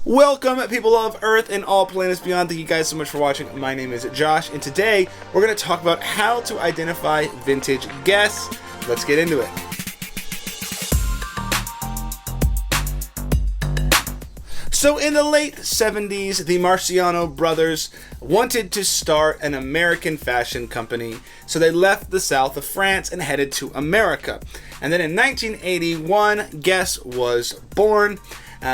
Welcome, people of Earth and all planets beyond. Thank you guys so much for watching. My name is Josh, and today we're going to talk about how to identify vintage Guess. Let's get into it. So in the late 70s, the Marciano brothers wanted to start an American fashion company, so they left the south of France and headed to America. And then in 1981, Guess was born.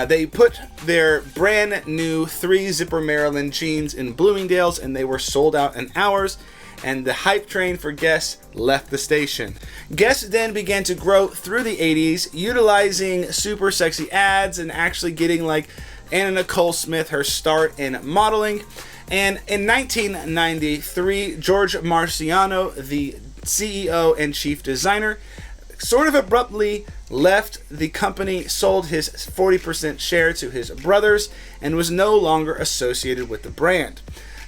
They put their brand new 3-zipper Maryland jeans in Bloomingdale's, and they were sold out in hours, and the hype train for Guess left the station. Guess then began to grow through the 80s, utilizing super sexy ads and actually getting like Anna Nicole Smith her start in modeling. And in 1993, George Marciano, the CEO and chief designer, sort of abruptly left the company, sold his 40% share to his brothers, and was no longer associated with the brand.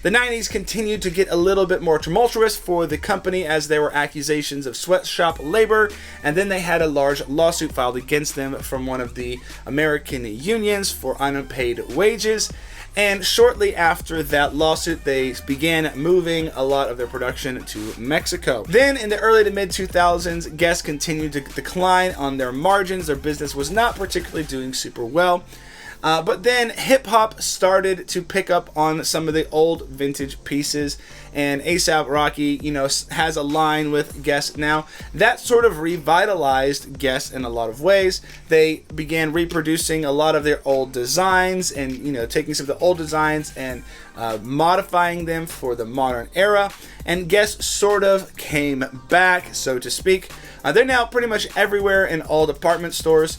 The 90s continued to get a little bit more tumultuous for the company as there were accusations of sweatshop labor, and then they had a large lawsuit filed against them from one of the American unions for unpaid wages. And shortly after that lawsuit, they began moving a lot of their production to Mexico. Then in the early to mid 2000s, Guess continued to decline on their margins. Their business was not particularly doing super well. But then hip hop started to pick up on some of the old vintage pieces, and A$AP Rocky, has a line with Guess now. That sort of revitalized Guess in a lot of ways. They began reproducing a lot of their old designs and, taking some of the old designs and modifying them for the modern era. And Guess sort of came back, so to speak. They're now pretty much everywhere in all department stores.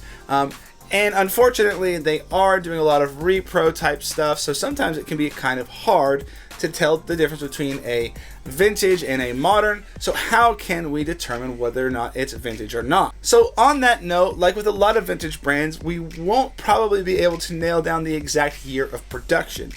And unfortunately, they are doing a lot of repro type stuff, so sometimes it can be kind of hard to tell the difference between a vintage and a modern. So how can we determine whether or not it's vintage or not? So on that note, like with a lot of vintage brands, we won't probably be able to nail down the exact year of production.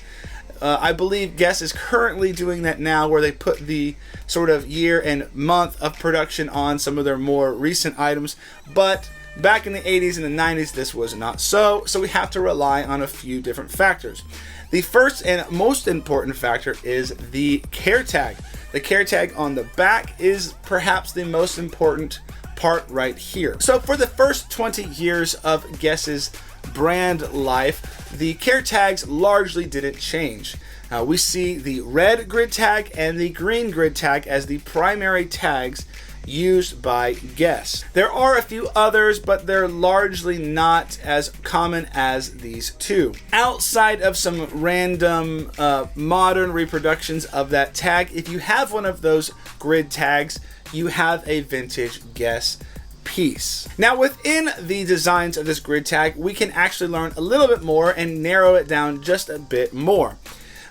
I believe Guess is currently doing that now, where they put the sort of year and month of production on some of their more recent items, but back in the 80s and the 90s, this was not so we have to rely on a few different factors. The first and most important factor is the care tag. The care tag on the back is perhaps the most important part right here. So for the first 20 years of Guess's brand life, the care tags largely didn't change. We see the red grid tag and the green grid tag as the primary tags used by Guess. There are a few others, but they're largely not as common as these two. Outside of some random modern reproductions of that tag, if you have one of those grid tags, you have a vintage Guess piece. Now within the designs of this grid tag, we can actually learn a little bit more and narrow it down just a bit more.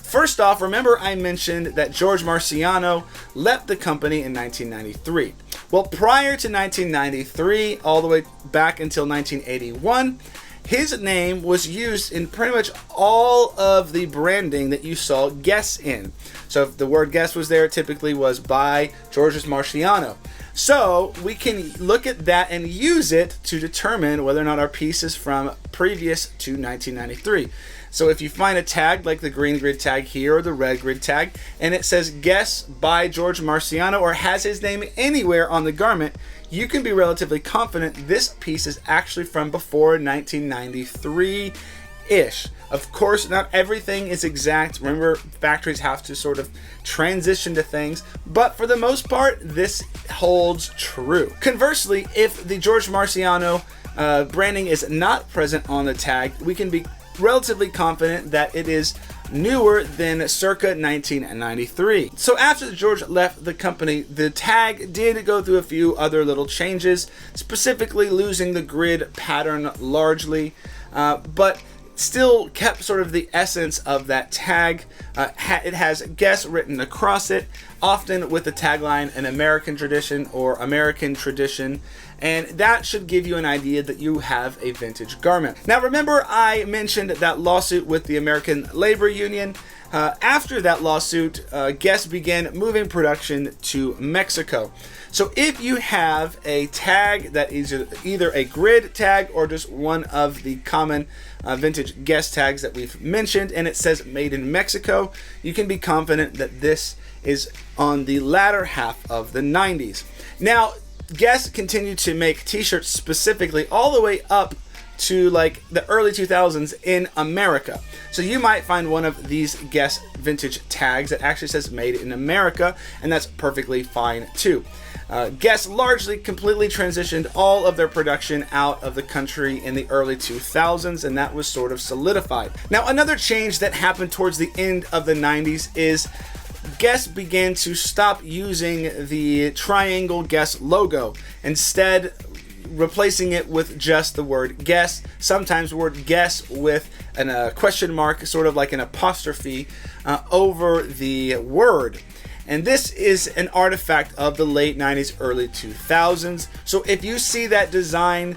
First off, remember I mentioned that George Marciano left the company in 1993. Well, prior to 1993, all the way back until 1981, his name was used in pretty much all of the branding that you saw Guess in. So if the word Guess was there, it typically was by George Marciano. So we can look at that and use it to determine whether or not our piece is from previous to 1993. So if you find a tag like the green grid tag here or the red grid tag, and it says Guess by George Marciano or has his name anywhere on the garment, you can be relatively confident this piece is actually from before 1993-ish. Of course, not everything is exact. Remember, factories have to sort of transition to things, but for the most part, this holds true. Conversely, if the George Marciano branding is not present on the tag, we can be relatively confident that it is newer than circa 1993. So after George left the company, the tag did go through a few other little changes, specifically losing the grid pattern largely, but still kept sort of the essence of that tag. It has Guess written across it, often with the tagline "An American Tradition" or "American Tradition," and that should give you an idea that you have a vintage garment. Now remember I mentioned that lawsuit with the American Labor Union. After that lawsuit, Guess began moving production to Mexico. So if you have a tag that is either a grid tag or just one of the common vintage Guess tags that we've mentioned, and it says made in Mexico, you can be confident that this is on the latter half of the 90s. Now, Guess continued to make t-shirts specifically all the way up to like the early 2000s in America. So you might find one of these Guess vintage tags that actually says made in America, and that's perfectly fine too. Guess largely completely transitioned all of their production out of the country in the early 2000s, and that was sort of solidified. Now, another change that happened towards the end of the 90s is Guess began to stop using the triangle Guess logo, instead replacing it with just the word Guess, sometimes the word Guess with a question mark, sort of like an apostrophe over the word. And this is an artifact of the late 90s, early 2000s. So if you see that design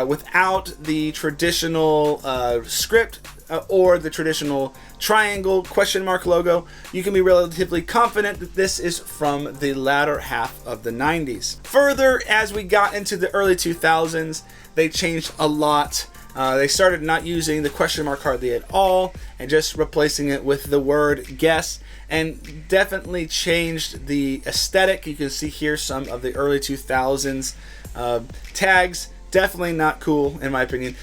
without the traditional script or the traditional triangle question mark logo, you can be relatively confident that this is from the latter half of the 90s. Further, as we got into the early 2000s, they changed a lot. They started not using the question mark hardly at all and just replacing it with the word Guess, and definitely changed the aesthetic. You can see here some of the early 2000s tags. Definitely not cool in my opinion,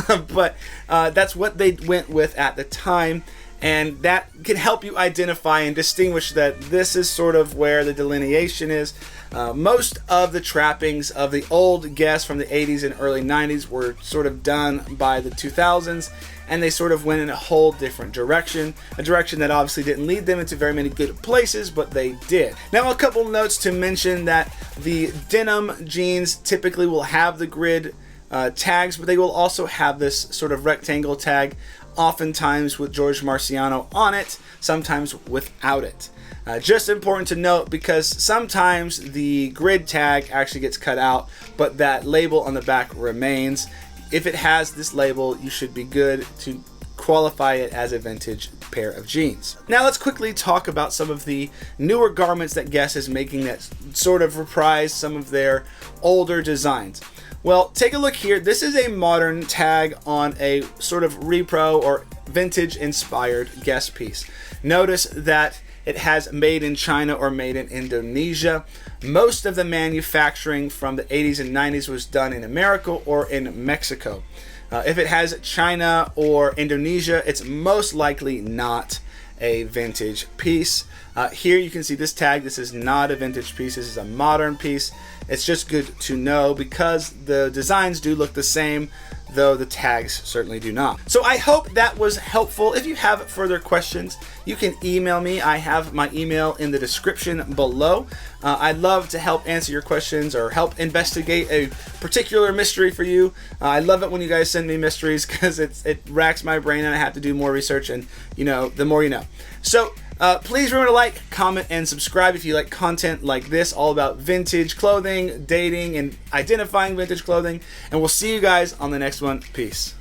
but that's what they went with at the time, and that can help you identify and distinguish that this is sort of where the delineation is. Most of the trappings of the old Guess from the 80s and early 90s were sort of done by the 2000s, and they sort of went in a whole different direction, a direction that obviously didn't lead them into very many good places, but they did. Now, a couple notes to mention that the denim jeans typically will have the grid tags, but they will also have this sort of rectangle tag, oftentimes with George Marciano on it, sometimes without it. Just important to note, because sometimes the grid tag actually gets cut out, but that label on the back remains. If it has this label, you should be good to qualify it as a vintage pair of jeans. Now let's quickly talk about some of the newer garments that Guess is making that sort of reprise some of their older designs. Well, take a look here. This is a modern tag on a sort of repro or vintage inspired Guess piece. Notice that it has made in China or made in Indonesia. Most of the manufacturing from the 80s and 90s was done in America or in Mexico. If it has China or Indonesia, it's most likely not a vintage piece. Here you can see this tag. This is not a vintage piece. This is a modern piece. It's just good to know because the designs do look the same, though the tags certainly do not. So I hope that was helpful. If you have further questions, you can email me. I have my email in the description below. I'd love to help answer your questions or help investigate a particular mystery for you. I love it when you guys send me mysteries because it racks my brain and I have to do more research, and the more you know. So please remember to like, comment, and subscribe if you like content like this, all about vintage clothing, dating, and identifying vintage clothing. And we'll see you guys on the next one. Peace.